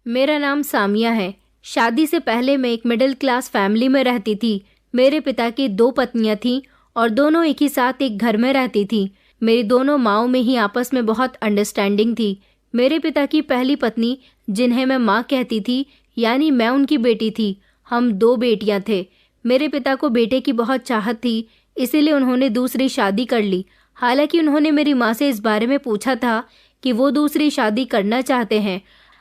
मेरा नाम सामिया है। शादी से पहले मैं एक मिडिल क्लास फैमिली में रहती थी। मेरे पिता की 2 पत्नियां थीं और दोनों एक ही साथ एक घर में रहती थीं। मेरी दोनों माँओं में ही आपस में बहुत अंडरस्टैंडिंग थी। मेरे पिता की पहली पत्नी, जिन्हें मैं माँ कहती थी, यानी मैं उनकी बेटी थी। हम 2 बेटियां थे। मेरे पिता को बेटे की बहुत चाहत थी, इसीलिए उन्होंने दूसरी शादी कर ली। हालांकि उन्होंने मेरी माँ से इस बारे में पूछा था कि वो दूसरी शादी करना चाहते हैं।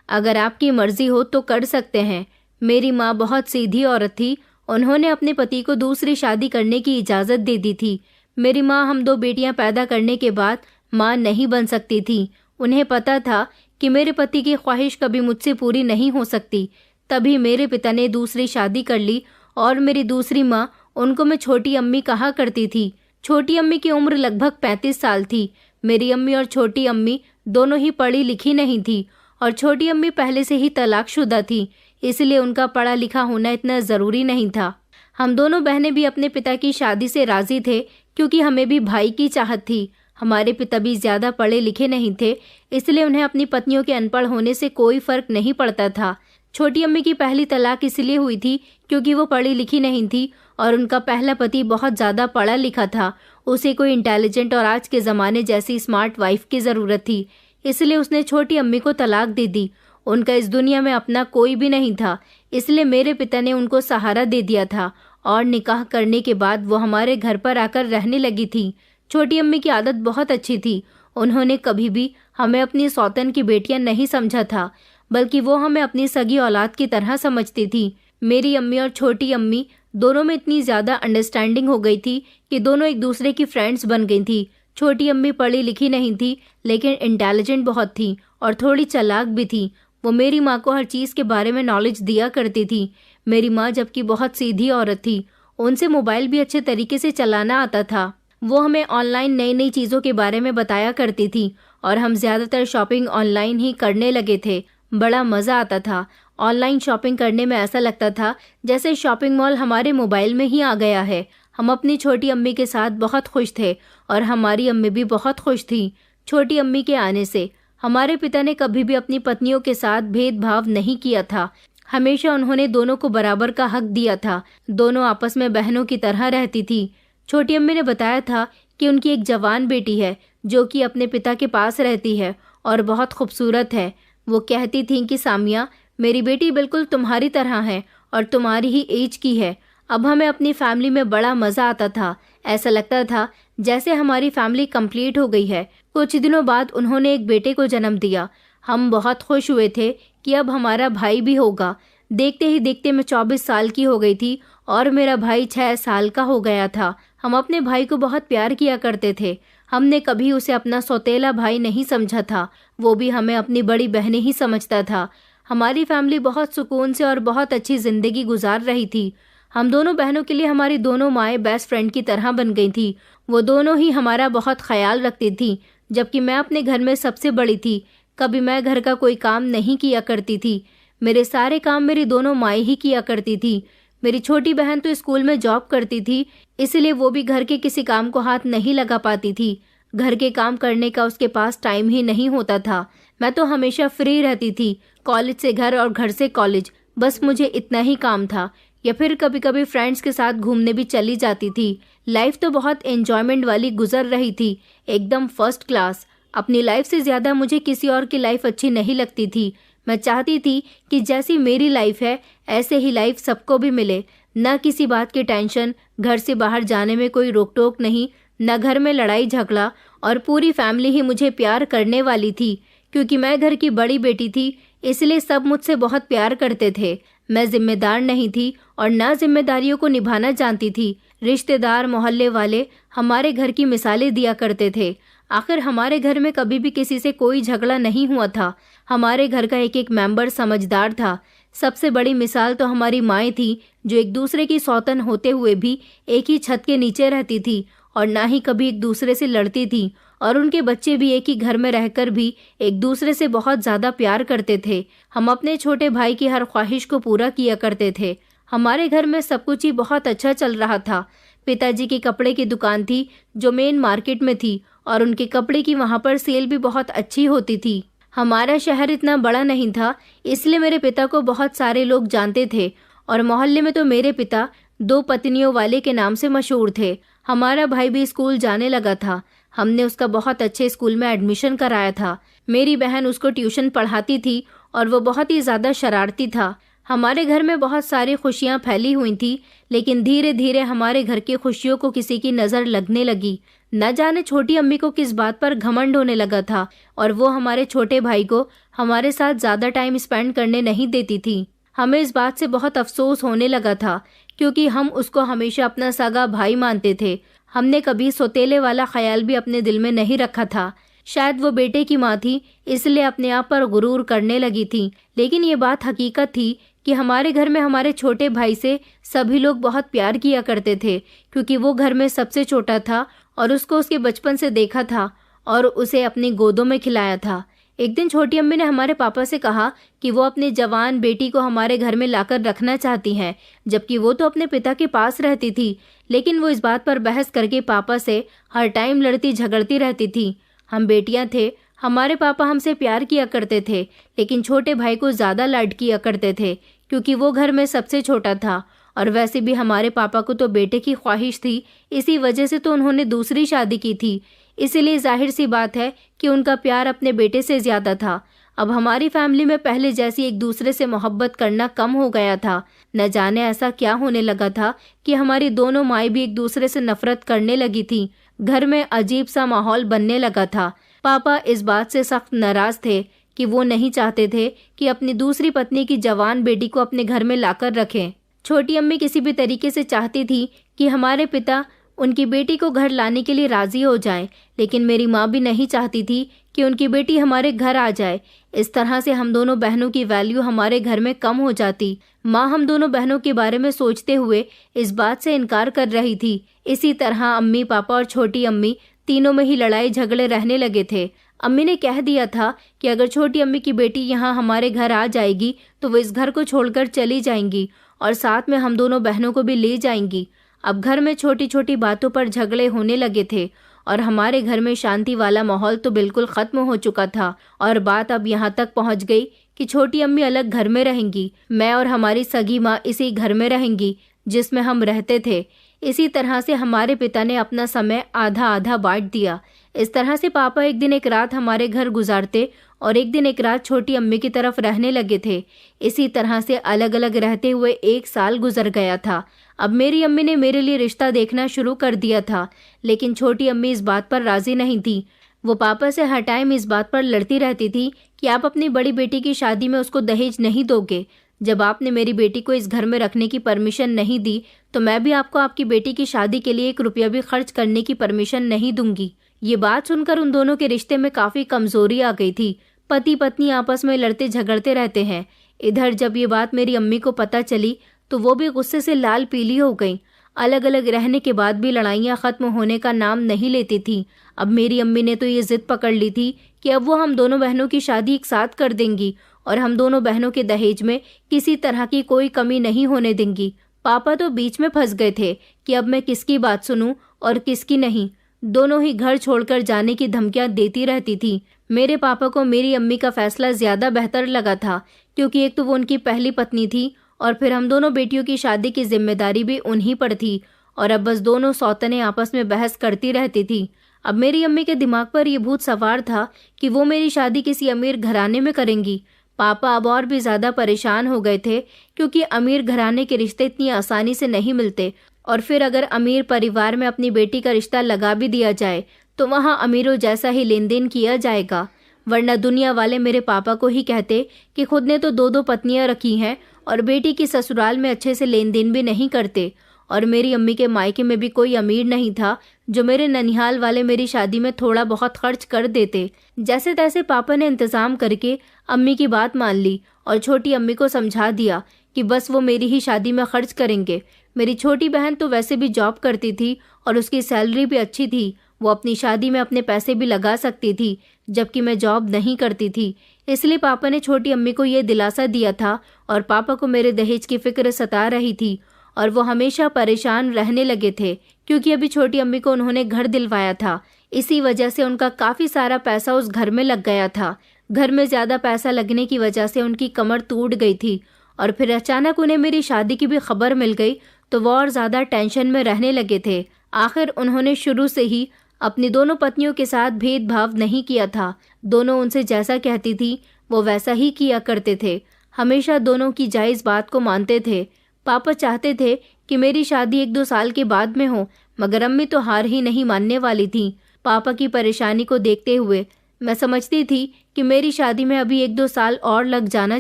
अगर आपकी मर्जी हो तो कर सकते हैं। मेरी माँ बहुत सीधी औरत थी। उन्होंने अपने पति को दूसरी शादी करने की इजाज़त दे दी थी। मेरी माँ हम 2 बेटियां पैदा करने के बाद माँ नहीं बन सकती थी। उन्हें पता था कि मेरे पति की ख्वाहिश कभी मुझसे पूरी नहीं हो सकती। तभी मेरे पिता ने दूसरी शादी कर ली और मेरी दूसरी माँ, उनको मैं छोटी अम्मी कहा करती थी। छोटी अम्मी की उम्र लगभग 35 साल थी। मेरी अम्मी और छोटी अम्मी दोनों ही पढ़ी लिखी नहीं थी और छोटी अम्मी पहले से ही तलाकशुदा थी, इसलिए उनका पढ़ा लिखा होना इतना ज़रूरी नहीं था। हम दोनों बहनें भी अपने पिता की शादी से राज़ी थे, क्योंकि हमें भी भाई की चाहत थी। हमारे पिता भी ज़्यादा पढ़े लिखे नहीं थे, इसलिए उन्हें अपनी पत्नियों के अनपढ़ होने से कोई फ़र्क नहीं पड़ता था। छोटी अम्मी की पहली तलाक इसलिए हुई थी क्योंकि वो पढ़ी लिखी नहीं थी और उनका पहला पति बहुत ज़्यादा पढ़ा लिखा था। उसे कोई इंटेलिजेंट और आज के ज़माने जैसी स्मार्ट वाइफ की ज़रूरत थी, इसलिए उसने छोटी अम्मी को तलाक दे दी। उनका इस दुनिया में अपना कोई भी नहीं था, इसलिए मेरे पिता ने उनको सहारा दे दिया था और निकाह करने के बाद वो हमारे घर पर आकर रहने लगी थी। छोटी अम्मी की आदत बहुत अच्छी थी। उन्होंने कभी भी हमें अपनी सौतन की बेटियां नहीं समझा था, बल्कि वो हमें अपनी सगी औलाद की तरह समझती थी। मेरी अम्मी और छोटी अम्मी दोनों में इतनी ज़्यादा अंडरस्टैंडिंग हो गई थी कि दोनों एक दूसरे की फ्रेंड्स बन गई थी। छोटी अम्मी पढ़ी लिखी नहीं थी, लेकिन इंटेलिजेंट बहुत थी और थोड़ी चालाक भी थी। वो मेरी माँ को हर चीज़ के बारे में नॉलेज दिया करती थी। मेरी माँ जबकि बहुत सीधी औरत थी, उनसे मोबाइल भी अच्छे तरीके से चलाना आता था। वो हमें ऑनलाइन नई नई चीज़ों के बारे में बताया करती थी और हम ज़्यादातर शॉपिंग ऑनलाइन ही करने लगे थे। बड़ा मज़ा आता था। ऑनलाइन शॉपिंग करने में ऐसा लगता था जैसे शॉपिंग मॉल हमारे मोबाइल में ही आ गया है। हम अपनी छोटी अम्मी के साथ बहुत खुश थे और हमारी अम्मी भी बहुत खुश थी। छोटी अम्मी के आने से हमारे पिता ने कभी भी अपनी पत्नियों के साथ भेदभाव नहीं किया था। हमेशा उन्होंने दोनों को बराबर का हक दिया था। दोनों आपस में बहनों की तरह रहती थी। छोटी अम्मी ने बताया था कि उनकी एक जवान बेटी है जो कि अपने पिता के पास रहती है और बहुत खूबसूरत है। वो कहती थीं कि सामिया, मेरी बेटी बिल्कुल तुम्हारी तरह है और तुम्हारी ही एज की है। अब हमें अपनी फैमिली में बड़ा मज़ा आता था। ऐसा लगता था जैसे हमारी फैमिली कंप्लीट हो गई है। कुछ दिनों बाद उन्होंने एक बेटे को जन्म दिया। हम बहुत खुश हुए थे कि अब हमारा भाई भी होगा। देखते ही देखते मैं 24 साल की हो गई थी और मेरा भाई 6 साल का हो गया था। हम अपने भाई को बहुत प्यार किया करते थे। हमने कभी उसे अपना सौतेला भाई नहीं समझा था, वो भी हमें अपनी बड़ी बहनें ही समझता था। हमारी फैमिली बहुत सुकून से और बहुत अच्छी ज़िंदगी गुजार रही थी। हम दोनों बहनों के लिए हमारी दोनों माएँ बेस्ट फ्रेंड की तरह बन गई थी। वो दोनों ही हमारा बहुत ख्याल रखती थी, जबकि मैं अपने घर में सबसे बड़ी थी। कभी मैं घर का कोई काम नहीं किया करती थी। मेरे सारे काम मेरी दोनों माएँ ही किया करती थी। मेरी छोटी बहन तो स्कूल में जॉब करती थी, इसलिए वो भी घर के किसी काम को हाथ नहीं लगा पाती थी। घर के काम करने का उसके पास टाइम ही नहीं होता था। मैं तो हमेशा फ्री रहती थी। कॉलेज से घर और घर से कॉलेज, बस मुझे इतना ही काम था। या फिर कभी कभी फ्रेंड्स के साथ घूमने भी चली जाती थी। लाइफ तो बहुत एंजॉयमेंट वाली गुजर रही थी, एकदम फर्स्ट क्लास। अपनी लाइफ से ज़्यादा मुझे किसी और की लाइफ अच्छी नहीं लगती थी। मैं चाहती थी कि जैसी मेरी लाइफ है ऐसे ही लाइफ सबको भी मिले। न किसी बात की टेंशन, घर से बाहर जाने में कोई रोक टोक नहीं, न घर में लड़ाई झगड़ा, और पूरी फैमिली ही मुझे प्यार करने वाली थी। क्योंकि मैं घर की बड़ी बेटी थी, इसलिए सब मुझसे बहुत प्यार करते थे। मैं जिम्मेदार नहीं थी और ना जिम्मेदारियों को निभाना जानती थी। रिश्तेदार, मोहल्ले वाले हमारे घर की मिसालें दिया करते थे। आखिर हमारे घर में कभी भी किसी से कोई झगड़ा नहीं हुआ था। हमारे घर का एक एक मेंबर समझदार था। सबसे बड़ी मिसाल तो हमारी माएँ थी, जो एक दूसरे की सौतन होते हुए भी एक ही छत के नीचे रहती थी और ना ही कभी एक दूसरे से लड़ती थी। और उनके बच्चे भी एक ही घर में रहकर भी एक दूसरे से बहुत ज़्यादा प्यार करते थे। हम अपने छोटे भाई की हर ख्वाहिश को पूरा किया करते थे। हमारे घर में सब कुछ ही बहुत अच्छा चल रहा था। पिताजी की कपड़े की दुकान थी जो मेन मार्केट में थी और उनके कपड़े की वहाँ पर सेल भी बहुत अच्छी होती थी। हमारा शहर इतना बड़ा नहीं था, इसलिए मेरे पिता को बहुत सारे लोग जानते थे और मोहल्ले में तो मेरे पिता 2 पत्नियों वाले के नाम से मशहूर थे। हमारा भाई भी स्कूल जाने लगा था। हमने उसका बहुत अच्छे स्कूल में एडमिशन कराया था। मेरी बहन उसको ट्यूशन पढ़ाती थी और वो बहुत ही ज़्यादा शरारती था। हमारे घर में बहुत सारी खुशियाँ फैली हुई थी, लेकिन धीरे धीरे हमारे घर की खुशियों को किसी की नज़र लगने लगी। न जाने छोटी अम्मी को किस बात पर घमंड होने लगा था और वो हमारे छोटे भाई को हमारे साथ ज़्यादा टाइम स्पेंड करने नहीं देती थी। हमें इस बात से बहुत अफसोस होने लगा था, क्योंकि हम उसको हमेशा अपना सगा भाई मानते थे। हमने कभी सौतेले वाला ख्याल भी अपने दिल में नहीं रखा था। शायद वो बेटे की माँ थी, इसलिए अपने आप पर गुरूर करने लगी थी। लेकिन ये बात हकीकत थी कि हमारे घर में हमारे छोटे भाई से सभी लोग बहुत प्यार किया करते थे, क्योंकि वो घर में सबसे छोटा था और उसको उसके बचपन से देखा था और उसे अपनी गोदों में खिलाया था। एक दिन छोटी अम्मी ने हमारे पापा से कहा कि वो अपनी जवान बेटी को हमारे घर में लाकर रखना चाहती हैं, जबकि वो तो अपने पिता के पास रहती थी। लेकिन वो इस बात पर बहस करके पापा से हर टाइम लड़ती झगड़ती रहती थी। हम बेटियां थे, हमारे पापा हमसे प्यार किया करते थे, लेकिन छोटे भाई को ज़्यादा लाड किया करते थे, क्योंकि वो घर में सबसे छोटा था। और वैसे भी हमारे पापा को तो बेटे की ख्वाहिश थी, इसी वजह से तो उन्होंने दूसरी शादी की थी। इसीलिए जाहिर सी बात है कि उनका प्यार अपने बेटे से ज़्यादा था। अब हमारी फैमिली में पहले जैसी एक दूसरे से मोहब्बत करना कम हो गया था। न जाने ऐसा क्या होने लगा था कि हमारी दोनों माएँ भी एक दूसरे से नफरत करने लगी थी। घर में अजीब सा माहौल बनने लगा था। पापा इस बात से सख्त नाराज थे कि वो नहीं चाहते थे कि अपनी दूसरी पत्नी की जवान बेटी को अपने घर में लाकर रखें। छोटी अम्मी किसी भी तरीके से चाहती थी कि हमारे पिता उनकी बेटी को घर लाने के लिए राजी हो जाएं, लेकिन मेरी माँ भी नहीं चाहती थी कि उनकी बेटी हमारे घर आ जाए। इस तरह से हम दोनों बहनों की वैल्यू हमारे घर में कम हो जाती। माँ हम दोनों बहनों के बारे में सोचते हुए इस बात से इनकार कर रही थी। इसी तरह अम्मी, पापा और छोटी अम्मी तीनों में ही लड़ाई झगड़े रहने लगे थे। अम्मी ने कह दिया था कि अगर छोटी अम्मी की बेटी यहाँ हमारे घर आ जाएगी तो वो इस घर को छोड़कर चली जाएंगी और साथ में हम दोनों बहनों को भी ले जाएंगी। अब घर में छोटी छोटी बातों पर झगड़े होने लगे थे और हमारे घर में शांति वाला माहौल तो बिल्कुल ख़त्म हो चुका था। और बात अब यहाँ तक पहुँच गई कि छोटी अम्मी अलग घर में रहेंगी, मैं और हमारी सगी माँ इसी घर में रहेंगी जिसमें हम रहते थे। इसी तरह से हमारे पिता ने अपना समय आधा आधा बांट दिया। इस तरह से पापा एक दिन एक रात हमारे घर गुजारते और एक दिन एक रात छोटी अम्मी की तरफ रहने लगे थे। इसी तरह से अलग अलग रहते हुए 1 साल गुजर गया था। अब मेरी अम्मी ने मेरे लिए रिश्ता देखना शुरू कर दिया था, लेकिन छोटी अम्मी इस बात पर राजी नहीं थी। वो पापा से हर टाइम इस बात पर लड़ती रहती थी कि आप अपनी बड़ी बेटी की शादी में उसको दहेज नहीं दोगे। जब आपने मेरी बेटी को इस घर में रखने की परमिशन नहीं दी, तो मैं भी आपको आपकी बेटी की शादी के लिए 1 रुपया भी खर्च करने की परमिशन नहीं दूंगी। ये बात सुनकर उन दोनों के रिश्ते में काफ़ी कमजोरी आ गई थी। पति पत्नी आपस में लड़ते झगड़ते रहते हैं। इधर जब ये बात मेरी अम्मी को पता चली तो वो भी गुस्से से लाल पीली हो गई। अलग अलग रहने के बाद भी लड़ाइयाँ ख़त्म होने का नाम नहीं लेती थी। अब मेरी अम्मी ने तो ये जिद पकड़ ली थी कि अब वो हम दोनों बहनों की शादी एक साथ कर देंगी और हम दोनों बहनों के दहेज में किसी तरह की कोई कमी नहीं होने देंगी। पापा तो बीच में फंस गए थे कि अब मैं किसकी बात सुनूं और किसकी नहीं। दोनों ही घर छोड़कर जाने की धमकियां देती रहती थी। मेरे पापा को मेरी अम्मी का फैसला ज़्यादा बेहतर लगा था, क्योंकि एक तो वो उनकी पहली पत्नी थी और फिर हम दोनों बेटियों की शादी की जिम्मेदारी भी उन्हीं पर थी। और अब बस दोनों सौतने आपस में बहस करती रहती थी। अब मेरी अम्मी के दिमाग पर यह भूत सवार था कि वो मेरी शादी किसी अमीर घराने में करेंगी। पापा अब और भी ज़्यादा परेशान हो गए थे, क्योंकि अमीर घराने के रिश्ते इतनी आसानी से नहीं मिलते। और फिर अगर अमीर परिवार में अपनी बेटी का रिश्ता लगा भी दिया जाए तो वहाँ अमीरों जैसा ही लेन देन किया जाएगा। वरना दुनिया वाले मेरे पापा को ही कहते कि खुद ने तो 2-2 पत्नियां रखी हैं और बेटी की ससुराल में अच्छे से लेन देन भी नहीं करते। और मेरी अम्मी के मायके में भी कोई अमीर नहीं था जो मेरे ननिहाल वाले मेरी शादी में थोड़ा बहुत खर्च कर देते। जैसे तैसे पापा ने इंतज़ाम करके अम्मी की बात मान ली और छोटी अम्मी को समझा दिया कि बस वो मेरी ही शादी में खर्च करेंगे। मेरी छोटी बहन तो वैसे भी जॉब करती थी और उसकी सैलरी भी अच्छी थी। वो अपनी शादी में अपने पैसे भी लगा सकती थी, जबकि मैं जॉब नहीं करती थी। इसलिए पापा ने छोटी अम्मी को ये दिलासा दिया था और पापा को मेरे दहेज की फिक्र सता रही थी और वो हमेशा परेशान रहने लगे थे, क्योंकि अभी छोटी अम्मी को उन्होंने घर दिलवाया था। इसी वजह से उनका काफ़ी सारा पैसा उस घर में लग गया था। घर में ज़्यादा पैसा लगने की वजह से उनकी कमर टूट गई थी और फिर अचानक उन्हें मेरी शादी की भी खबर मिल गई तो वो और ज़्यादा टेंशन में रहने लगे थे। आखिर उन्होंने शुरू से ही अपनी दोनों पत्नियों के साथ भेदभाव नहीं किया था। दोनों उनसे जैसा कहती थी वो वैसा ही किया करते थे। हमेशा दोनों की जायज़ बात को मानते थे। पापा चाहते थे कि मेरी शादी 1-2 साल के बाद में हो, मगर अम्मी तो हार ही नहीं मानने वाली थी। पापा की परेशानी को देखते हुए मैं समझती थी कि मेरी शादी में अभी 1-2 साल और लग जाना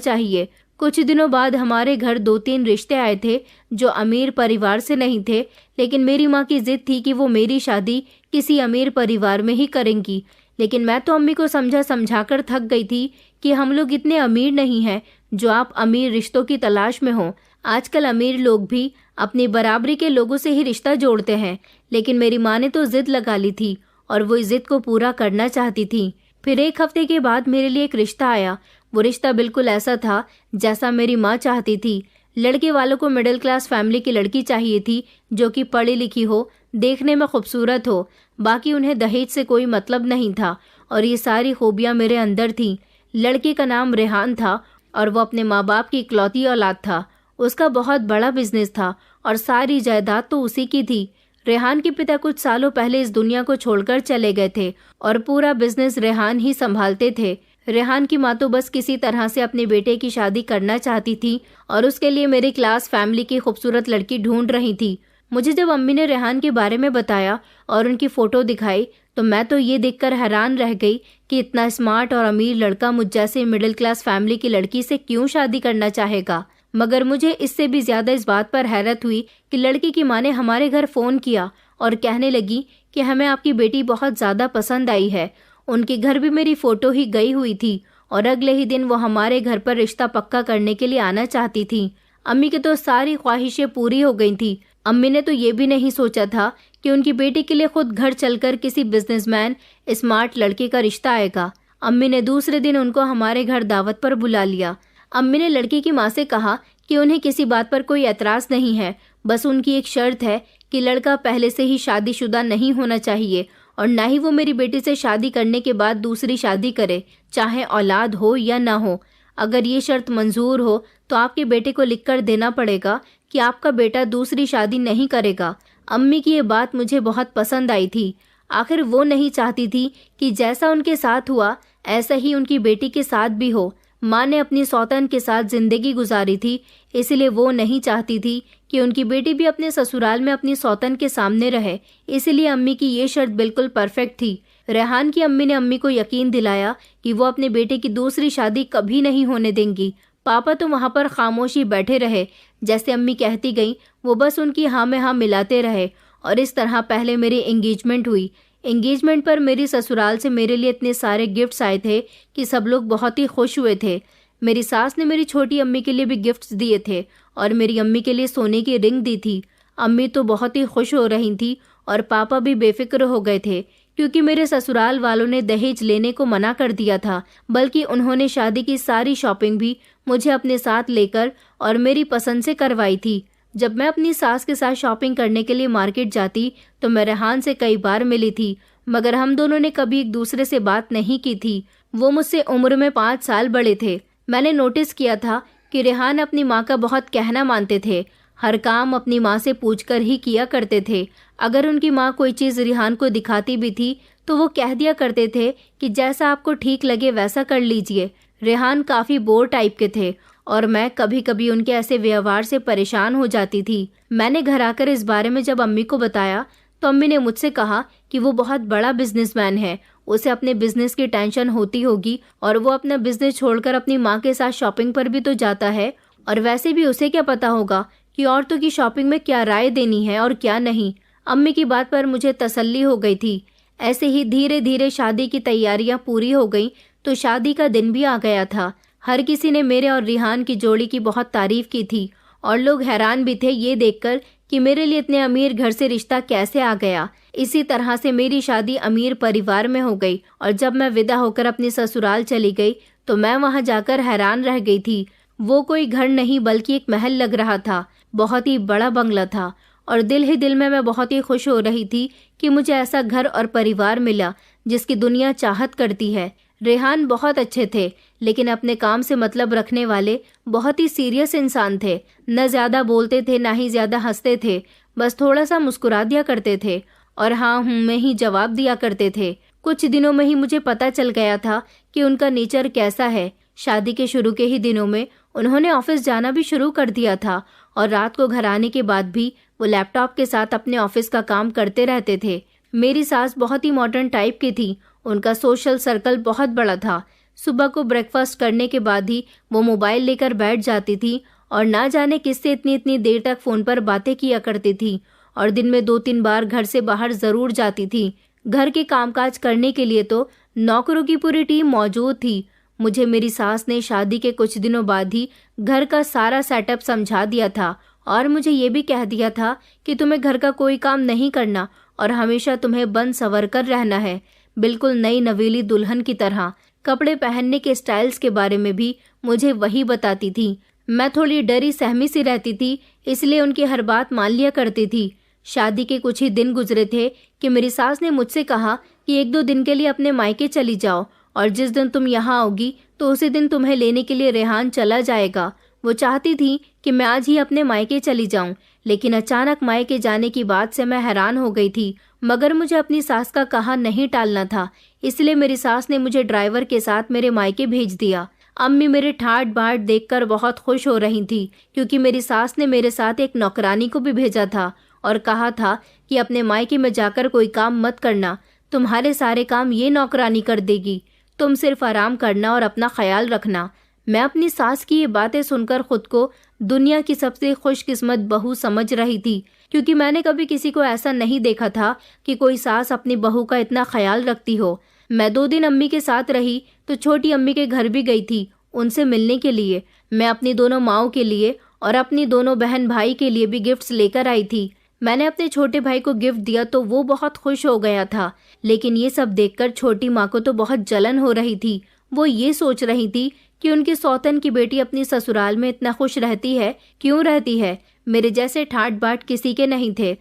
चाहिए। कुछ दिनों बाद हमारे घर 2-3 रिश्ते आए थे जो अमीर परिवार से नहीं थे, लेकिन मेरी माँ की जिद थी कि वो मेरी शादी किसी अमीर परिवार में ही करेंगी। लेकिन मैं तो अम्मी को समझाकर थक गई थी कि हम लोग इतने अमीर नहीं हैं जो आप अमीर रिश्तों की तलाश में हो। आजकल अमीर लोग भी अपनी बराबरी के लोगों से ही रिश्ता जोड़ते हैं, लेकिन मेरी माँ ने तो जिद लगा ली थी और वो इस जिद को पूरा करना चाहती थी। फिर 1 हफ्ते के बाद मेरे लिए एक रिश्ता आया। वो रिश्ता बिल्कुल ऐसा था जैसा मेरी माँ चाहती थी। लड़के वालों को मिडिल क्लास फैमिली की लड़की चाहिए थी जो कि पढ़ी लिखी हो, देखने में खूबसूरत हो। बाकी उन्हें दहेज से कोई मतलब नहीं था और ये सारी खूबियाँ मेरे अंदर थीं। लड़के का नाम रेहान था और वो अपने माँ बाप की इकलौती औलाद था। उसका बहुत बड़ा बिजनेस था और सारी जायदाद तो उसी की थी। रेहान के पिता कुछ सालों पहले इस दुनिया को छोड़कर चले गए थे और पूरा बिजनेस रेहान ही संभालते थे। रेहान की माँ तो बस किसी तरह से अपने बेटे की शादी करना चाहती थी और उसके लिए मेरी क्लास फैमिली की खूबसूरत लड़की ढूंढ रही थी। मुझे जब अम्मी ने रेहान के बारे में बताया और उनकी फ़ोटो दिखाई तो मैं तो ये देखकर हैरान रह गई कि इतना स्मार्ट और अमीर लड़का मुझ जैसे मिडिल क्लास फैमिली की लड़की से क्यों शादी करना चाहेगा। मगर मुझे इससे भी ज़्यादा इस बात पर हैरत हुई कि लड़की की माँ ने हमारे घर फ़ोन किया और कहने लगी कि हमें आपकी बेटी बहुत ज़्यादा पसंद आई है। उनके घर भी मेरी फ़ोटो ही गई हुई थी और अगले ही दिन वो हमारे घर पर रिश्ता पक्का करने के लिए आना चाहती थी। अम्मी की तो सारी ख्वाहिशें पूरी हो गई थी। अम्मी ने तो ये भी नहीं सोचा था कि उनकी बेटी के लिए खुद घर चलकर किसी बिजनेसमैन स्मार्ट लड़के का रिश्ता आएगा। अम्मी ने दूसरे दिन उनको हमारे घर दावत पर बुला लिया। अम्मी ने लड़की की माँ से कहा कि उन्हें किसी बात पर कोई एतराज़ नहीं है, बस उनकी एक शर्त है कि लड़का पहले से ही शादीशुदा नहीं होना चाहिए और ना ही वो मेरी बेटी से शादी करने के बाद दूसरी शादी करे, चाहे औलाद हो या ना हो। अगर ये शर्त मंजूर हो तो आपके बेटे को लिखकर देना पड़ेगा कि आपका बेटा दूसरी शादी नहीं करेगा। अम्मी की ये बात मुझे बहुत पसंद आई थी। आखिर वो नहीं चाहती थी कि जैसा उनके साथ हुआ ऐसा ही उनकी बेटी के साथ भी हो। माँ ने अपनी सौतन के साथ जिंदगी गुजारी थी, इसलिए वो नहीं चाहती थी कि उनकी बेटी भी अपने ससुराल में अपनी सौतन के सामने रहे। इसलिए अम्मी की ये शर्त बिल्कुल परफेक्ट थी। रेहान की अम्मी ने अम्मी को यकीन दिलाया कि वो अपने बेटे की दूसरी शादी कभी नहीं होने देंगी। पापा तो वहाँ पर खामोशी बैठे रहे। जैसे अम्मी कहती गई वो बस उनकी हाँ में हाँ मिलाते रहे और इस तरह पहले मेरी एंगेजमेंट हुई। एंगेजमेंट पर मेरी ससुराल से मेरे लिए इतने सारे गिफ्ट्स आए थे कि सब लोग बहुत ही खुश हुए थे। मेरी सास ने मेरी छोटी अम्मी के लिए भी गिफ्ट्स दिए थे और मेरी अम्मी के लिए सोने की रिंग दी थी। अम्मी तो बहुत ही खुश हो रही थी और पापा भी बेफिक्र हो गए थे क्योंकि मेरे ससुराल वालों ने दहेज लेने को मना कर दिया था, बल्कि उन्होंने शादी की सारी शॉपिंग भी मुझे अपने साथ लेकर और मेरी पसंद से करवाई थी। जब मैं अपनी सास के साथ शॉपिंग करने के लिए मार्केट जाती तो मैं रेहान से कई बार मिली थी, मगर हम दोनों ने कभी एक दूसरे से बात नहीं की थी। वो मुझसे उम्र में 5 साल बड़े थे। मैंने नोटिस किया था कि रेहान अपनी माँ का बहुत कहना मानते थे। हर काम अपनी माँ से पूछकर ही किया करते थे। अगर उनकी माँ कोई चीज़ रेहान को दिखाती भी थी तो वो कह दिया करते थे कि जैसा आपको ठीक लगे वैसा कर लीजिए। रेहान काफ़ी बोर टाइप के थे और मैं कभी कभी उनके ऐसे व्यवहार से परेशान हो जाती थी। मैंने घर आकर इस बारे में जब अम्मी को बताया तो अम्मी ने मुझसे कहा कि वो बहुत बड़ा बिजनेसमैन है, उसे अपने बिजनेस की टेंशन होती होगी और वो अपना बिजनेस छोड़कर अपनी माँ के साथ शॉपिंग पर भी तो जाता है, और वैसे भी उसे क्या पता होगा कि औरतों की शॉपिंग में क्या राय देनी है और क्या नहीं। अम्मी की बात पर मुझे तसल्ली हो गई थी। ऐसे ही धीरे धीरे शादी की तैयारियां पूरी हो गई तो शादी का दिन भी आ गया था। हर किसी ने मेरे और रेहान की जोड़ी की बहुत तारीफ की थी और लोग हैरान भी थे ये देखकर कि मेरे लिए इतने अमीर घर से रिश्ता कैसे आ गया। इसी तरह से मेरी शादी अमीर परिवार में हो गई और जब मैं विदा होकर अपने ससुराल चली गई तो मैं वहां जाकर हैरान रह गई थी। वो कोई घर नहीं बल्कि एक महल लग रहा था। बहुत ही बड़ा बंगला था और दिल ही दिल में मैं बहुत ही खुश हो रही थी कि मुझे ऐसा घर और परिवार मिला जिसकी दुनिया चाहत करती है। रेहान बहुत अच्छे थे, लेकिन अपने काम से मतलब रखने वाले बहुत ही सीरियस इंसान थे। न ज़्यादा बोलते थे, ना ही ज़्यादा हंसते थे, बस थोड़ा सा मुस्कुरा दिया करते थे और हाँ हूँ में ही जवाब दिया करते थे। कुछ दिनों में ही मुझे पता चल गया था कि उनका नेचर कैसा है। शादी के शुरू के ही दिनों में उन्होंने ऑफिस जाना भी शुरू कर दिया था और रात को घर आने के बाद भी वो लैपटॉप के साथ अपने ऑफिस का काम करते रहते थे। मेरी सास बहुत ही मॉडर्न टाइप की थी। उनका सोशल सर्कल बहुत बड़ा था। सुबह को ब्रेकफास्ट करने के बाद ही वो मोबाइल लेकर बैठ जाती थी और ना जाने किससे इतनी इतनी देर तक फोन पर बातें किया करती थी और दिन में 2-3 बार घर से बाहर जरूर जाती थी। घर के कामकाज करने के लिए तो नौकरों की पूरी टीम मौजूद थी। मुझे मेरी सास ने शादी के कुछ दिनों बाद ही घर का सारा सेटअप समझा दिया था और मुझे ये भी कह दिया था कि तुम्हें घर का कोई काम नहीं करना और हमेशा तुम्हें बन संवर कर रहना है, बिल्कुल नई नवेली दुल्हन की तरह। कपड़े पहनने के स्टाइल्स के बारे में भी मुझे वही बताती थी। मैं थोड़ी डरी सहमी सी रहती थी, इसलिए उनकी हर बात मान लिया करती थी। शादी के कुछ ही दिन गुजरे थे कि मेरी सास ने मुझसे कहा कि 1-2 दिन के लिए अपने मायके चली जाओ और जिस दिन तुम यहाँ आओगी तो उसी दिन तुम्हें लेने के लिए रेहान चला जाएगा। वो चाहती थी कि मैं आज ही अपने मायके चली जाऊं, लेकिन अचानक मायके जाने की बात से मैं हैरान हो गई थी, मगर मुझे अपनी सास का कहा नहीं टालना था, इसलिए मेरी सास ने मुझे ड्राइवर के साथ मेरे मायके भेज दिया। अम्मी मेरे ठाट बाट देखकर बहुत खुश हो रही थी, क्योंकि मेरी सास ने मेरे साथ एक नौकरानी को भी भेजा था और कहा था कि अपने मायके में जाकर कोई काम मत करना, तुम्हारे सारे काम ये नौकरानी कर देगी, तुम सिर्फ आराम करना और अपना ख्याल रखना। मैं अपनी सास की ये बातें सुनकर खुद को दुनिया की सबसे खुशकिस्मत बहू समझ रही थी, क्योंकि मैंने कभी किसी को ऐसा नहीं देखा था कि कोई सास अपनी बहू का इतना ख्याल रखती हो। मैं 2 दिन अम्मी के साथ रही तो छोटी अम्मी के घर भी गई थी उनसे मिलने के लिए। मैं अपनी दोनों माओं के लिए और अपनी दोनों बहन भाई के लिए भी गिफ्ट्स लेकर आई थी। मैंने अपने छोटे भाई को गिफ्ट दिया तो वो बहुत खुश हो गया था, लेकिन ये सब देखकर छोटी माँ को तो बहुत जलन हो रही थी। वो ये सोच रही थी कि उनकी सौतन की बेटी अपनी ससुराल में इतना खुश रहती है, क्यों रहती है? मेरे जैसे ठाट बाट किसी के नहीं थे।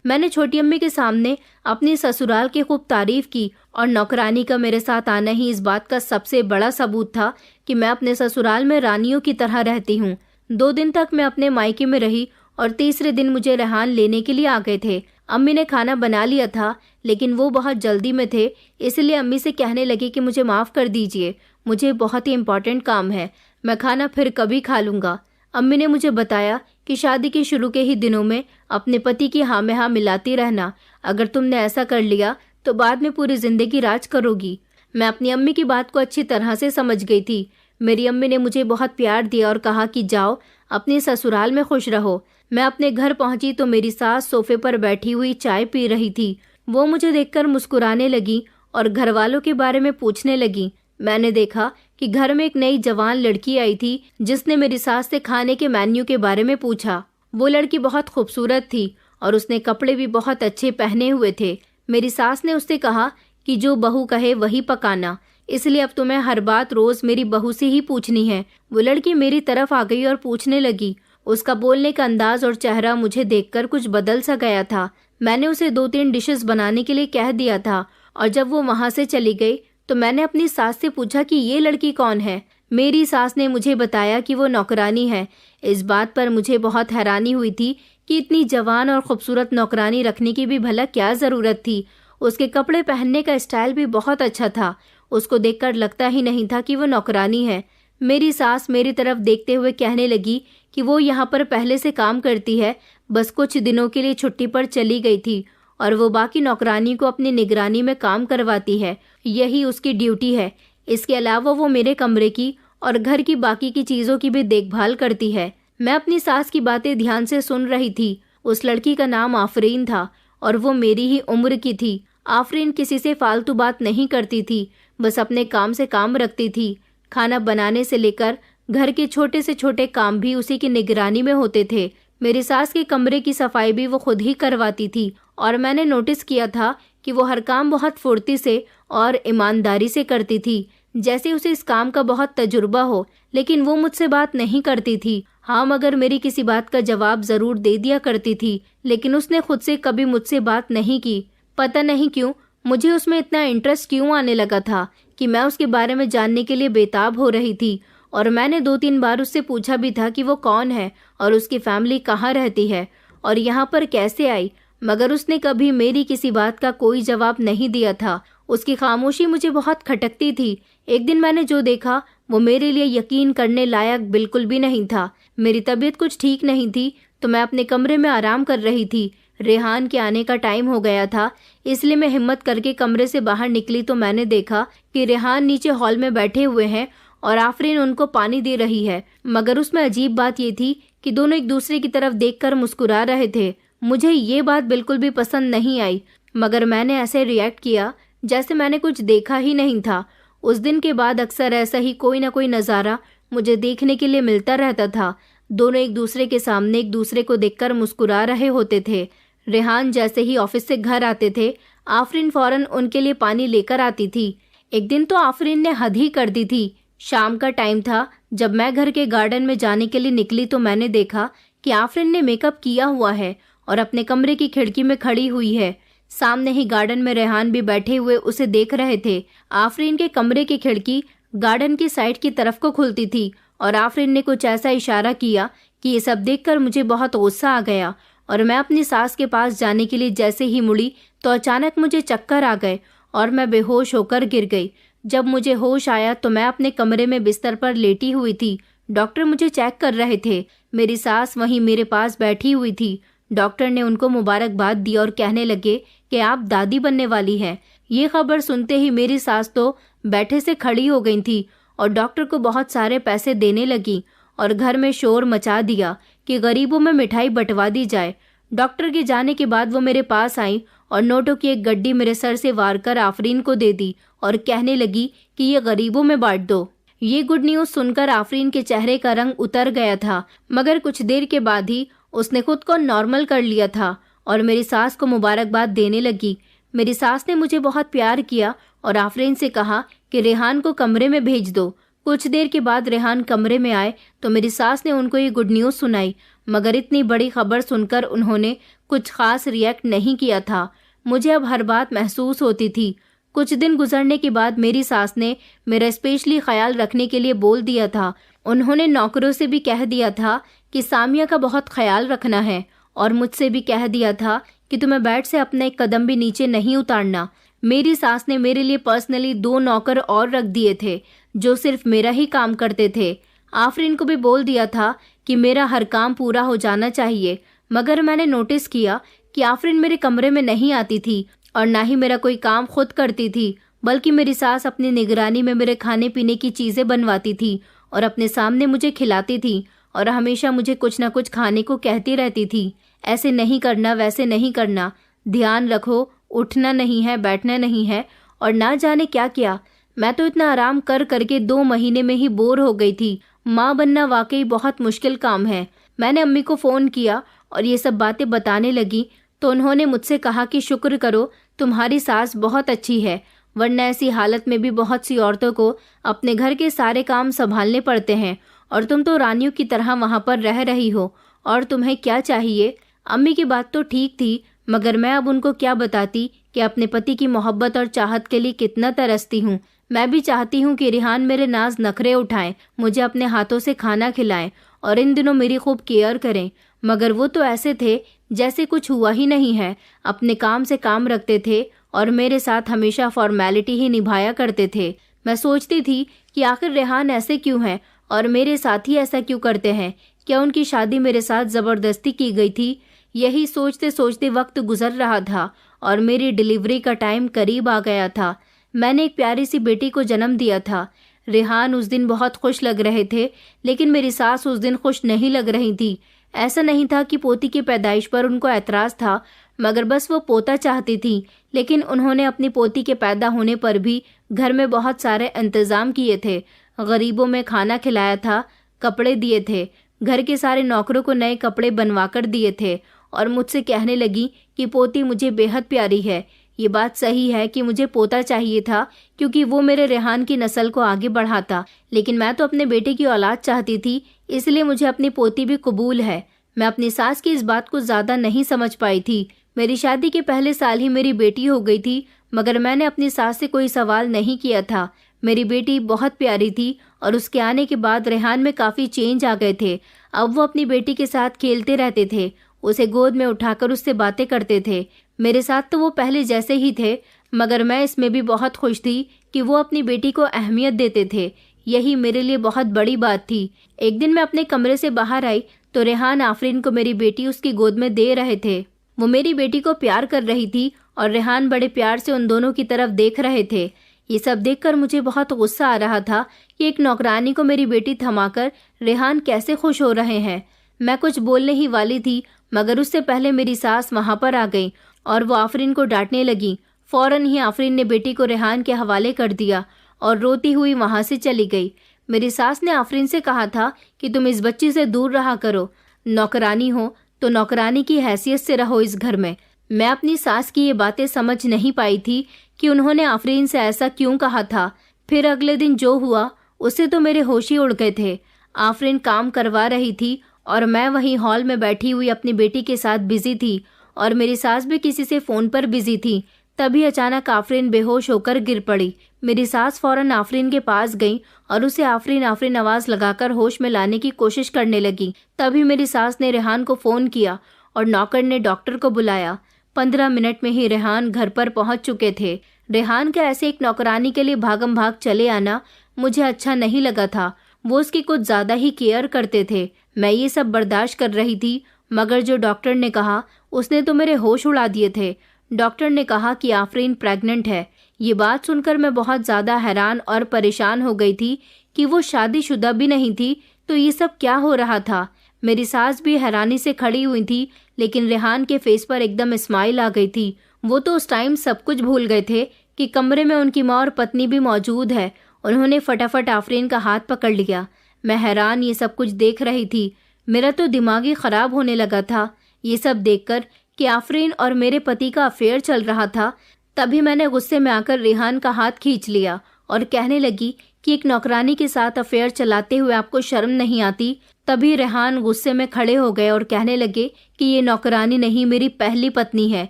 मैंने छोटी अम्मी के सामने अपनी ससुराल की खूब तारीफ की और नौकरानी का मेरे साथ आना ही इस बात का सबसे बड़ा सबूत था कि मैं अपने ससुराल में रानियों की तरह रहती हूँ। 2 दिन तक मैं अपने मायके में रही और तीसरे दिन मुझे रेहान लेने के लिए आ गए थे। अम्मी ने खाना बना लिया था, लेकिन वो बहुत जल्दी में थे, इसलिए अम्मी से कहने लगी कि मुझे माफ़ कर दीजिए, मुझे बहुत ही इम्पोर्टेंट काम है, मैं खाना फिर कभी खा लूँगा। अम्मी ने मुझे बताया कि शादी के शुरू के ही दिनों में अपने पति की हाँ में हाँ मिलाती रहना, अगर तुमने ऐसा कर लिया तो बाद में पूरी ज़िंदगी राज करोगी। मैं अपनी अम्मी की बात को अच्छी तरह से समझ गई थी। मेरी अम्मी ने मुझे बहुत प्यार दिया और कहा कि जाओ अपने ससुराल में खुश रहो। मैं अपने घर पहुंची तो मेरी सास सोफे पर बैठी हुई चाय पी रही थी। वो मुझे देखकर मुस्कुराने लगी और घर वालों के बारे में पूछने लगी। मैंने देखा कि घर में एक नई जवान लड़की आई थी, जिसने मेरी सास से खाने के मेन्यू के बारे में पूछा। वो लड़की बहुत खूबसूरत थी और उसने कपड़े भी बहुत अच्छे पहने हुए थे। मेरी सास ने उससे कहा कि जो बहू कहे वही पकाना, इसलिए अब तुम्हें हर बात रोज मेरी बहू से ही पूछनी है। वो लड़की मेरी तरफ आ गई और पूछने लगी। उसका बोलने का अंदाज और चेहरा मुझे देखकर कुछ बदल सा गया था। मैंने उसे 2-3 डिशेस बनाने के लिए कह दिया था और जब वो वहां से चली गई तो मैंने अपनी सास से पूछा कि ये लड़की कौन है। मेरी सास ने मुझे बताया कि वो नौकरानी है। इस बात पर मुझे बहुत हैरानी हुई थी कि इतनी जवान और खूबसूरत नौकरानी रखने की भी भला क्या ज़रूरत थी। उसके कपड़े पहनने का स्टाइल भी बहुत अच्छा था। उसको देखकर लगता ही नहीं था कि वो नौकरानी है। मेरी सास मेरी तरफ देखते हुए कहने लगी कि वो यहाँ पर पहले से काम करती है, बस कुछ दिनों के लिए छुट्टी पर चली गई थी और वो बाकी नौकरानी को अपनी निगरानी में काम करवाती है। यही उसकी ड्यूटी है। इसके अलावा वो मेरे कमरे की और घर की बाकी की चीज़ों की भी देखभाल करती है। मैं अपनी सास की बातें ध्यान से सुन रही थी। उस लड़की का नाम आफरीन था और वो मेरी ही उम्र की थी। आफरीन किसी से फालतू बात नहीं करती थी, बस अपने काम से काम रखती थी। खाना बनाने से लेकर घर के छोटे से छोटे काम भी उसी की निगरानी में होते थे। मेरी सास के कमरे की सफाई भी वो खुद ही करवाती थी और मैंने नोटिस किया था कि वो हर काम बहुत फुर्ती से और ईमानदारी से करती थी, जैसे उसे इस काम का बहुत तजुर्बा हो। लेकिन वो मुझसे बात नहीं करती थी। हाँ, मगर मेरी किसी बात का जवाब जरूर दे दिया करती थी, लेकिन उसने खुद से कभी मुझसे बात नहीं की। पता नहीं क्यों मुझे उसमें इतना इंटरेस्ट क्यों आने लगा था कि मैं उसके बारे में जानने के लिए बेताब हो रही थी और मैंने 2-3 बार उससे पूछा भी था कि वो कौन है और उसकी फैमिली कहाँ रहती है और यहाँ पर कैसे आई, मगर उसने कभी मेरी किसी बात का कोई जवाब नहीं दिया था। उसकी खामोशी मुझे बहुत खटकती थी। एक दिन मैंने जो देखा वो मेरे लिए यकीन करने लायक बिल्कुल भी नहीं था। मेरी तबीयत कुछ ठीक नहीं थी तो मैं अपने कमरे में आराम कर रही थी। रेहान के आने का टाइम हो गया था, इसलिए मैं हिम्मत करके कमरे से बाहर निकली तो मैंने देखा कि रेहान नीचे हॉल में बैठे हुए हैं और आफरीन उनको पानी दे रही है। मगर उसमें अजीब बात ये थी कि दोनों एक दूसरे की तरफ देखकर मुस्कुरा रहे थे। मुझे ये बात बिल्कुल भी पसंद नहीं आई, मगर मैंने ऐसे रिएक्ट किया जैसे मैंने कुछ देखा ही नहीं था। उस दिन के बाद अक्सर ऐसा ही कोई ना कोई नज़ारा मुझे देखने के लिए मिलता रहता था। दोनों एक दूसरे के सामने एक दूसरे को देखकर मुस्कुरा रहे होते थे। रेहान जैसे ही ऑफिस से घर आते थे, आफरीन फौरन उनके लिए पानी लेकर आती थी। एक दिन तो आफरीन ने हद ही कर दी थी। शाम का टाइम था। जब मैं घर के गार्डन में जाने के लिए निकली तो मैंने देखा कि आफरीन ने मेकअप किया हुआ है और अपने कमरे की खिड़की में खड़ी हुई है। सामने ही गार्डन में रेहान भी बैठे हुए उसे देख रहे थे। आफरीन के कमरे की खिड़की गार्डन की साइड की तरफ को खुलती थी और आफरीन ने कुछ ऐसा इशारा किया कि ये सब देखकर मुझे बहुत गुस्सा आ गया और मैं अपनी सास के पास जाने के लिए जैसे ही मुड़ी तो अचानक मुझे चक्कर आ गए और मैं बेहोश होकर गिर गई। जब मुझे होश आया तो मैं अपने कमरे में बिस्तर पर लेटी हुई थी। डॉक्टर मुझे चेक कर रहे थे। मेरी सास वहीं मेरे पास बैठी हुई थी। डॉक्टर ने उनको मुबारकबाद दी और कहने लगे कि आप दादी बनने वाली हैं। ये खबर सुनते ही मेरी सास तो बैठे से खड़ी हो गई थी और डॉक्टर को बहुत सारे पैसे देने लगी और घर में शोर मचा दिया कि गरीबों में मिठाई बंटवा दी जाए। डॉक्टर के जाने के बाद वो मेरे पास आई और नोटों की एक गड्डी मेरे सर से वार कर आफरीन को दे दी और कहने लगी कि ये गरीबों में बांट दो। ये गुड न्यूज़ सुनकर आफरीन के चेहरे का रंग उतर गया था, मगर कुछ देर के बाद ही उसने खुद को नॉर्मल कर लिया था और मेरी सास को मुबारकबाद देने लगी। मेरी सास ने मुझे बहुत प्यार किया और आफरीन से कहा कि रेहान को कमरे में भेज दो। कुछ देर के बाद रेहान कमरे में आए तो मेरी सास ने उनको ये गुड न्यूज़ सुनाई, मगर इतनी बड़ी खबर सुनकर उन्होंने कुछ खास रिएक्ट नहीं किया था। मुझे अब हर बात महसूस होती थी। कुछ दिन गुजरने के बाद मेरी सास ने मेरा स्पेशली ख्याल रखने के लिए बोल दिया था। उन्होंने नौकरों से भी कह दिया था कि सामिया का बहुत ख्याल रखना है और मुझसे भी कह दिया था कि तुम्हें बेड से अपना एक कदम भी नीचे नहीं उतारना। मेरी सास ने मेरे लिए पर्सनली 2 नौकर और रख दिए थे जो सिर्फ मेरा ही काम करते थे। आफरीन को भी बोल दिया था कि मेरा हर काम पूरा हो जाना चाहिए, मगर मैंने नोटिस किया कि आफरीन मेरे कमरे में नहीं आती थी और ना ही मेरा कोई काम खुद करती थी, बल्कि मेरी सास अपनी निगरानी में मेरे खाने पीने की चीज़ें बनवाती थी और अपने सामने मुझे खिलाती थी और हमेशा मुझे कुछ ना कुछ खाने को कहती रहती थी। ऐसे नहीं करना, वैसे नहीं करना, ध्यान रखो, उठना नहीं है, बैठना नहीं है और ना जाने क्या क्या। मैं तो इतना आराम कर करके 2 महीने में ही बोर हो गई थी। माँ बनना वाकई बहुत मुश्किल काम है। मैंने अम्मी को फ़ोन किया और ये सब बातें बताने लगी तो उन्होंने मुझसे कहा कि शुक्र करो तुम्हारी सास बहुत अच्छी है, वरना ऐसी हालत में भी बहुत सी औरतों को अपने घर के सारे काम संभालने पड़ते हैं और तुम तो रानियों की तरह वहाँ पर रह रही हो और तुम्हें क्या चाहिए। अम्मी की बात तो ठीक थी, मगर मैं अब उनको क्या बताती कि अपने पति की मोहब्बत और चाहत के लिए कितना तरसती हूँ। मैं भी चाहती हूँ कि रेहान मेरे नाज नखरे उठाएं, मुझे अपने हाथों से खाना खिलाएं और इन दिनों मेरी खूब केयर करें, मगर वो तो ऐसे थे जैसे कुछ हुआ ही नहीं है। अपने काम से काम रखते थे और मेरे साथ हमेशा फॉर्मेलिटी ही निभाया करते थे। मैं सोचती थी कि आखिर रेहान ऐसे क्यों हैं और मेरे साथ ही ऐसा क्यों करते हैं। क्या उनकी शादी मेरे साथ ज़बरदस्ती की गई थी? यही सोचते सोचते वक्त गुजर रहा था और मेरी डिलीवरी का टाइम करीब आ गया था। मैंने एक प्यारी सी बेटी को जन्म दिया था। रेहान उस दिन बहुत खुश लग रहे थे, लेकिन मेरी सास उस दिन खुश नहीं लग रही थी। ऐसा नहीं था कि पोती की पैदाइश पर उनको ऐतराज़ था, मगर बस वो पोता चाहती थी। लेकिन उन्होंने अपनी पोती के पैदा होने पर भी घर में बहुत सारे इंतज़ाम किए थे। गरीबों में खाना खिलाया था, कपड़े दिए थे, घर के सारे नौकरों को नए कपड़े बनवा कर दिए थे और मुझसे कहने लगी कि पोती मुझे बेहद प्यारी है। ये बात सही है कि मुझे पोता चाहिए था क्योंकि वो मेरे रेहान की नस्ल को आगे बढ़ाता, लेकिन मैं तो अपने बेटे की औलाद चाहती थी, इसलिए मुझे अपनी पोती भी कबूल है। मैं अपनी सास की इस बात को ज़्यादा नहीं समझ पाई थी। मेरी शादी के पहले साल ही मेरी बेटी हो गई थी, मगर मैंने अपनी सास से कोई सवाल नहीं किया था। मेरी बेटी बहुत प्यारी थी और उसके आने के बाद रेहान में काफ़ी चेंज आ गए थे। अब वो अपनी बेटी के साथ खेलते रहते थे, उसे गोद में उठाकर उससे बातें करते थे। मेरे साथ तो वो पहले जैसे ही थे, मगर मैं इसमें भी बहुत खुश थी कि वो अपनी बेटी को अहमियत देते थे। यही मेरे लिए बहुत बड़ी बात थी। एक दिन मैं अपने कमरे से बाहर आई तो रेहान आफरीन को मेरी बेटी उसकी गोद में दे रहे थे। वो मेरी बेटी को प्यार कर रही थी और रेहान बड़े प्यार से उन दोनों की तरफ देख रहे थे। ये सब देखकर मुझे बहुत गुस्सा आ रहा था कि एक नौकरानी को मेरी बेटी थमाकर रेहान कैसे खुश हो रहे हैं। मैं कुछ बोलने ही वाली थी, मगर उससे पहले मेरी सास वहां पर आ गई और वो आफरीन को डांटने लगी। फौरन ही आफरीन ने बेटी को रेहान के हवाले कर दिया और रोती हुई वहां से चली गई। मेरी सास ने आफरीन से कहा था कि तुम इस बच्ची से दूर रहा करो, नौकरानी हो तो नौकरानी की हैसियत से रहो इस घर में। मैं अपनी सास की ये बातें समझ नहीं पाई थी कि उन्होंने आफरीन से ऐसा क्यों कहा था। फिर अगले दिन जो हुआ उससे तो मेरे होश ही उड़ गए थे। आफरीन काम करवा रही थी और मैं वहीं हॉल में बैठी हुई अपनी बेटी के साथ बिजी थी और मेरी सास भी किसी से फ़ोन पर बिजी थी। तभी अचानक आफरीन बेहोश होकर गिर पड़ी। मेरी सास फौरन आफरीन के पास गई और उसे आफरीन आफरीन आवाज़ लगाकर होश में लाने की कोशिश करने लगी। तभी मेरी सास ने रेहान को फ़ोन किया और नौकर ने डॉक्टर को बुलाया। 15 मिनट में ही रेहान घर पर पहुंच चुके थे। रेहान का ऐसे एक नौकरानी के लिए भागम भाग चले आना मुझे अच्छा नहीं लगा था। वो उसकी कुछ ज़्यादा ही केयर करते थे। मैं ये सब बर्दाश्त कर रही थी, मगर जो डॉक्टर ने कहा उसने तो मेरे होश उड़ा दिए थे। डॉक्टर ने कहा कि आफरीन प्रेग्नेंट है। ये बात सुनकर मैं बहुत ज़्यादा हैरान और परेशान हो गई थी कि वो शादीशुदा भी नहीं थी, तो ये सब क्या हो रहा था। मेरी सास भी हैरानी से खड़ी हुई थी, लेकिन रेहान के फेस पर एकदम स्माइल आ गई थी। वो तो उस टाइम सब कुछ भूल गए थे कि कमरे में उनकी माँ और पत्नी भी मौजूद है। उन्होंने फटाफट आफरीन का हाथ पकड़ लिया। मैं हैरान ये सब कुछ देख रही थी। मेरा तो दिमाग ही ख़राब होने लगा था ये सब देखकर कि आफरीन और मेरे पति का अफेयर चल रहा था। तभी मैंने गुस्से में आकर रेहान का हाथ खींच लिया और कहने लगी कि एक नौकरानी के साथ अफेयर चलाते हुए आपको शर्म नहीं आती। तभी रेहान गुस्से में खड़े हो गए और कहने लगे कि ये नौकरानी नहीं, मेरी पहली पत्नी है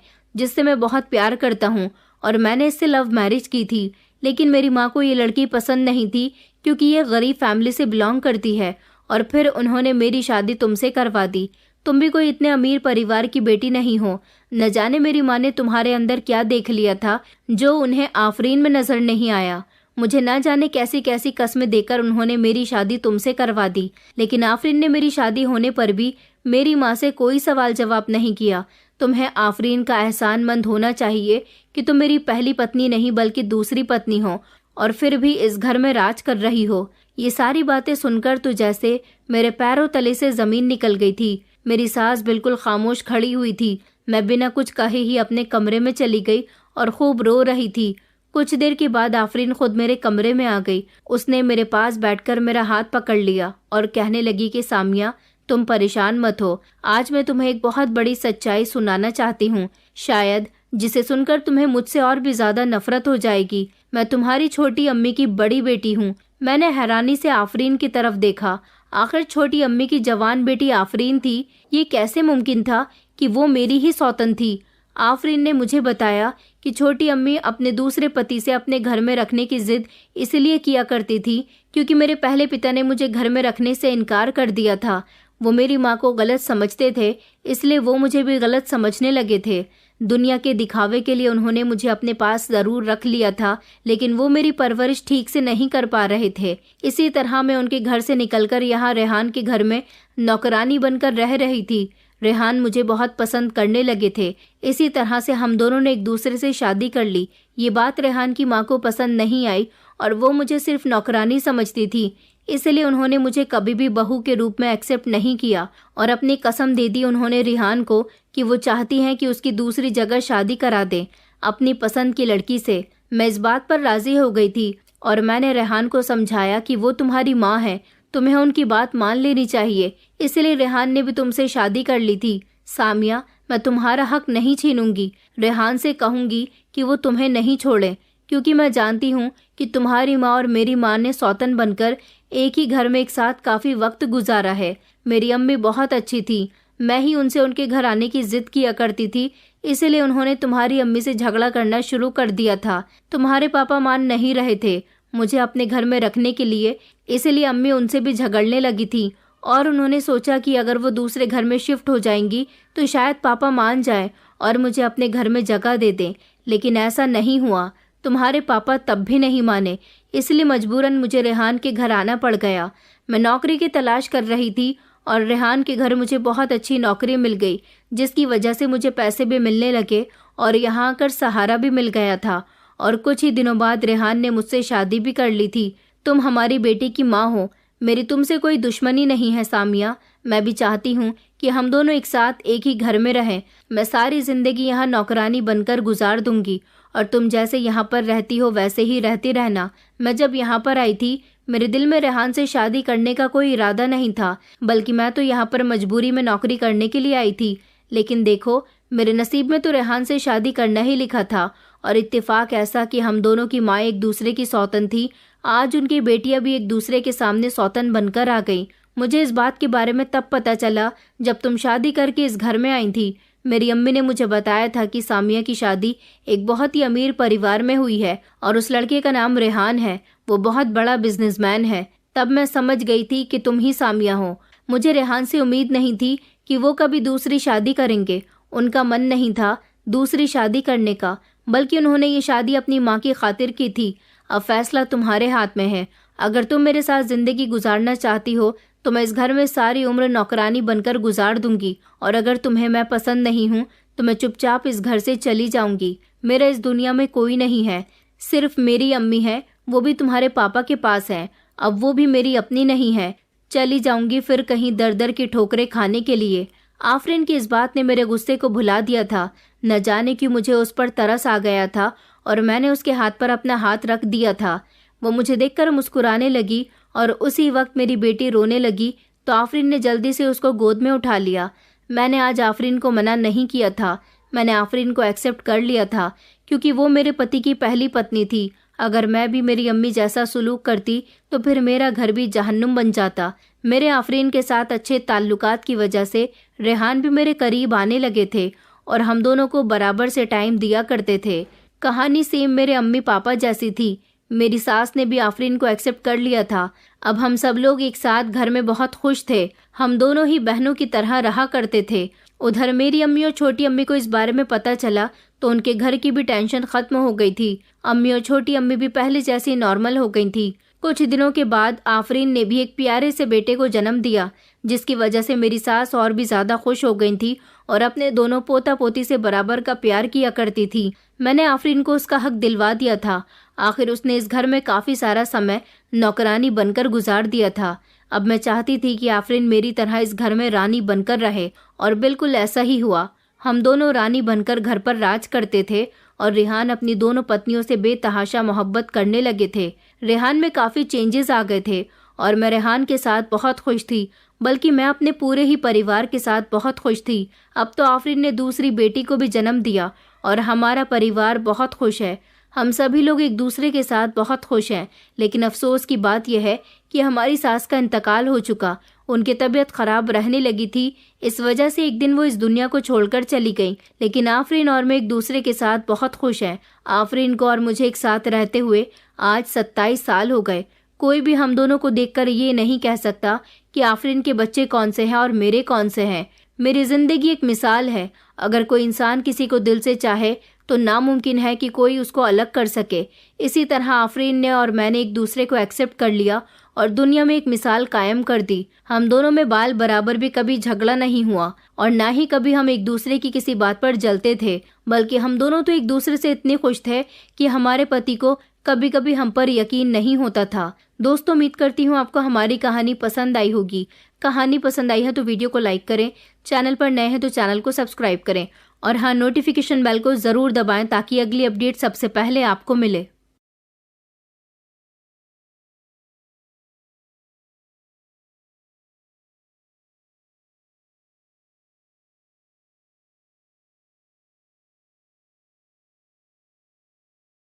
जिससे मैं बहुत प्यार करता हूँ और मैंने इससे लव मैरिज की थी। लेकिन मेरी माँ को ये लड़की पसंद नहीं थी क्योंकि ये गरीब फैमिली से बिलोंग करती है और फिर उन्होंने मेरी शादी तुमसे करवा दी। तुम भी कोई इतने अमीर परिवार की बेटी नहीं हो। न जाने मेरी माँ ने तुम्हारे अंदर क्या देख लिया था जो उन्हें आफरीन में नजर नहीं आया। मुझे न जाने कैसी कैसी कस्में देकर उन्होंने मेरी शादी तुमसे करवा दी, लेकिन आफरीन ने मेरी शादी होने पर भी मेरी माँ से कोई सवाल जवाब नहीं किया। तुम्हें आफरीन का एहसानमंद होना चाहिए कि तुम मेरी पहली पत्नी नहीं बल्कि दूसरी पत्नी हो और फिर भी इस घर में राज कर रही हो। ये सारी बातें सुनकर तो जैसे मेरे पैरों तले से ज़मीन निकल गई थी। मेरी सास बिल्कुल खामोश खड़ी हुई थी। मैं बिना कुछ कहे ही अपने कमरे में चली गई और खूब रो रही थी। कुछ देर के बाद आफरीन खुद मेरे कमरे में आ गई। उसने मेरे पास बैठकर मेरा हाथ पकड़ लिया और कहने लगी कि सामिया, तुम परेशान मत हो। आज मैं तुम्हें एक बहुत बड़ी सच्चाई सुनाना चाहती हूँ, शायद जिसे सुनकर तुम्हें मुझसे और भी ज्यादा नफरत हो जाएगी। मैं तुम्हारी छोटी अम्मी की बड़ी बेटी हूँ। मैंने हैरानी से आफरीन की तरफ देखा। आखिर छोटी अम्मी की जवान बेटी आफरीन थी। ये कैसे मुमकिन था कि वो मेरी ही सौतन थी। आफरीन ने मुझे बताया कि छोटी अम्मी अपने दूसरे पति से अपने घर में रखने की जिद इसलिए किया करती थी क्योंकि मेरे पहले पिता ने मुझे घर में रखने से इनकार कर दिया था। वो मेरी माँ को गलत समझते थे, इसलिए वो मुझे भी गलत समझने लगे थे। दुनिया के दिखावे के लिए उन्होंने मुझे अपने पास ज़रूर रख लिया था, लेकिन वो मेरी परवरिश ठीक से नहीं कर पा रहे थे। इसी तरह मैं उनके घर से निकलकर यहाँ रेहान के घर में नौकरानी बनकर रह रही थी। रेहान मुझे बहुत पसंद करने लगे थे। इसी तरह से हम दोनों ने एक दूसरे से शादी कर ली। ये बात रेहान की माँ को पसंद नहीं आई और वो मुझे सिर्फ नौकरानी समझती थी, इसलिए उन्होंने मुझे कभी भी बहू के रूप में एक्सेप्ट नहीं किया और अपनी कसम दे दी उन्होंने रेहान को कि वो चाहती हैं कि उसकी दूसरी जगह शादी करा दें अपनी पसंद की लड़की से। मैं इस बात पर राजी हो गई थी और मैंने रेहान को समझाया कि वो तुम्हारी माँ है, तुम्हें उनकी बात मान लेनी चाहिए। इसलिए रेहान ने भी तुमसे शादी कर ली थी। सामिया, मैं तुम्हारा हक नहीं छीनूंगी। रेहान से कहूंगी कि वो तुम्हें नहीं छोड़े, क्योंकि मैं जानती हूँ कि तुम्हारी माँ और मेरी माँ ने सौतन बनकर एक ही घर में एक साथ काफ़ी वक्त गुजारा है। मेरी अम्मी बहुत अच्छी थी। मैं ही उनसे उनके घर आने की जिद किया करती थी, इसलिए उन्होंने तुम्हारी अम्मी से झगड़ा करना शुरू कर दिया था। तुम्हारे पापा मान नहीं रहे थे मुझे अपने घर में रखने के लिए, इसलिए अम्मी उनसे भी झगड़ने लगी थी और उन्होंने सोचा कि अगर वो दूसरे घर में शिफ्ट हो जाएंगी तो शायद पापा मान जाएं और मुझे अपने घर में जगह दे दें। लेकिन ऐसा नहीं हुआ। तुम्हारे पापा तब भी नहीं माने, इसलिए मजबूरन मुझे रेहान के घर आना पड़ गया। मैं नौकरी की तलाश कर रही थी और रेहान के घर मुझे बहुत अच्छी नौकरी मिल गई, जिसकी वजह से मुझे पैसे भी मिलने लगे और यहाँ आकर सहारा भी मिल गया था। और कुछ ही दिनों बाद रेहान ने मुझसे शादी भी कर ली थी। तुम हमारी बेटी की माँ हो। मेरी तुमसे कोई दुश्मनी नहीं है सामिया। मैं भी चाहती हूँ कि हम दोनों एक साथ एक ही घर में रहें। मैं सारी जिंदगी यहाँ नौकरानी बनकर गुजार दूंगी और तुम जैसे यहाँ पर रहती हो वैसे ही रहती रहना। मैं जब यहाँ पर आई थी, मेरे दिल में रेहान से शादी करने का कोई इरादा नहीं था, बल्कि मैं तो यहाँ पर मजबूरी में नौकरी करने के लिए आई थी। लेकिन देखो, मेरे नसीब में तो रेहान से शादी करना ही लिखा था और इत्तेफाक ऐसा कि हम दोनों की माँ एक दूसरे की सौतन थी। आज उनकी बेटियां भी एक दूसरे के सामने सौतन बनकर आ गई। मुझे इस बात के बारे में तब पता चला जब तुम शादी करके इस घर में आई थी। मेरी अम्मी ने मुझे बताया था कि सामिया की शादी एक बहुत ही अमीर परिवार में हुई है और उस लड़के का नाम रेहान है। वो बहुत बड़ा बिजनेसमैन है। तब मैं समझ गई थी कि तुम ही सामिया हो। मुझे रेहान से उम्मीद नहीं थी कि वो कभी दूसरी शादी करेंगे। उनका मन नहीं था दूसरी शादी करने का, बल्कि उन्होंने ये शादी अपनी माँ की खातिर की थी। अब फैसला तुम्हारे हाथ में है। अगर तुम मेरे साथ जिंदगी गुजारना चाहती हो तो मैं इस घर में सारी उम्र नौकरानी बनकर गुजार दूंगी, और अगर तुम्हें मैं पसंद नहीं हूँ तो मैं चुपचाप इस घर से चली जाऊंगी। मेरा इस दुनिया में कोई नहीं है, सिर्फ मेरी अम्मी है, वो भी तुम्हारे पापा के पास है। अब वो भी मेरी अपनी नहीं है। चली जाऊंगी फिर कहीं दर दर की ठोकरें खाने के लिए। आफरीन की इस बात ने मेरे गुस्से को भुला दिया था। न जाने क्यों मुझे उस पर तरस आ गया था और मैंने उसके हाथ पर अपना हाथ रख दिया था। वो मुझे देखकर मुस्कुराने लगी और उसी वक्त मेरी बेटी रोने लगी तो आफरीन ने जल्दी से उसको गोद में उठा लिया। मैंने आज आफरीन को मना नहीं किया था। मैंने आफरीन को एक्सेप्ट कर लिया था क्योंकि वो मेरे पति की पहली पत्नी थी। अगर मैं भी मेरी अम्मी जैसा सुलूक करती तो फिर मेरा घर भी जहन्नुम बन जाता। मेरे आफरीन के साथ अच्छे ताल्लुकात की वजह से रेहान भी मेरे करीब आने लगे थे और हम दोनों को बराबर से टाइम दिया करते थे। कहानी सेम मेरे अम्मी पापा जैसी थी। मेरी सास ने भी आफरीन को एक्सेप्ट कर लिया था। अब हम सब लोग एक साथ घर में बहुत खुश थे। हम दोनों ही बहनों की तरह रहा करते थे। उधर मेरी अम्मी और छोटी अम्मी को इस बारे में पता चला तो उनके घर की भी टेंशन खत्म हो गई थी। अम्मी और छोटी अम्मी भी पहले जैसी नॉर्मल हो गई थी। कुछ दिनों के बाद आफरीन ने भी एक प्यारे से बेटे को जन्म दिया, जिसकी वजह से मेरी सास और भी ज्यादा खुश हो गई थी और अपने दोनों पोता पोती से बराबर का प्यार किया करती थी। मैंने आफरीन को उसका हक दिलवा दिया था। आखिर उसने इस घर में काफी सारा समय नौकरानी बनकर गुजार दिया था। अब मैं चाहती थी कि आफरीन मेरी तरह इस घर में रानी बनकर रहे और बिल्कुल ऐसा ही हुआ। हम दोनों रानी बनकर घर पर राज करते थे और रेहान अपनी दोनों पत्नियों से बेतहाशा मोहब्बत करने लगे थे। रेहान में काफी चेंजेस आ गए थे और मैं रेहान के साथ बहुत खुश थी, बल्कि मैं अपने पूरे ही परिवार के साथ बहुत खुश थी। अब तो आफरीन ने दूसरी बेटी को भी जन्म दिया और हमारा परिवार बहुत खुश है। हम सभी लोग एक दूसरे के साथ बहुत खुश हैं। लेकिन अफसोस की बात यह है कि हमारी सास का इंतकाल हो चुका। उनकी तबीयत खराब रहने लगी थी, इस वजह से एक दिन वो इस दुनिया को छोड़कर चली गई। लेकिन आफरीन और मैं एक दूसरे के साथ बहुत खुश हैं। आफरीन को और मुझे एक साथ रहते हुए आज 27 साल हो गए। कोई भी हम दोनों को देखकर ये नहीं कह सकता कि आफरीन के बच्चे कौन से हैं और मेरे कौन से हैं। मेरी जिंदगी एक मिसाल है। अगर कोई इंसान किसी को दिल से चाहे तो नामुमकिन है कि कोई उसको अलग कर सके। इसी तरह आफरीन ने और मैंने एक दूसरे को एक्सेप्ट कर लिया और दुनिया में एक मिसाल कायम कर दी। हम दोनों में बाल बराबर भी कभी झगड़ा नहीं हुआ और ना ही कभी हम एक दूसरे की किसी बात पर जलते थे, बल्कि हम दोनों तो एक दूसरे से इतने खुश थे कि हमारे पति को कभी कभी हम पर यकीन नहीं होता था। दोस्तों, उम्मीद करती हूँ आपको हमारी कहानी पसंद आई होगी। कहानी पसंद आई है तो वीडियो को लाइक करें, चैनल पर नए हैं तो चैनल को सब्सक्राइब करें और हाँ, नोटिफिकेशन बेल को जरूर दबाएं ताकि अगली अपडेट सबसे पहले आपको मिले।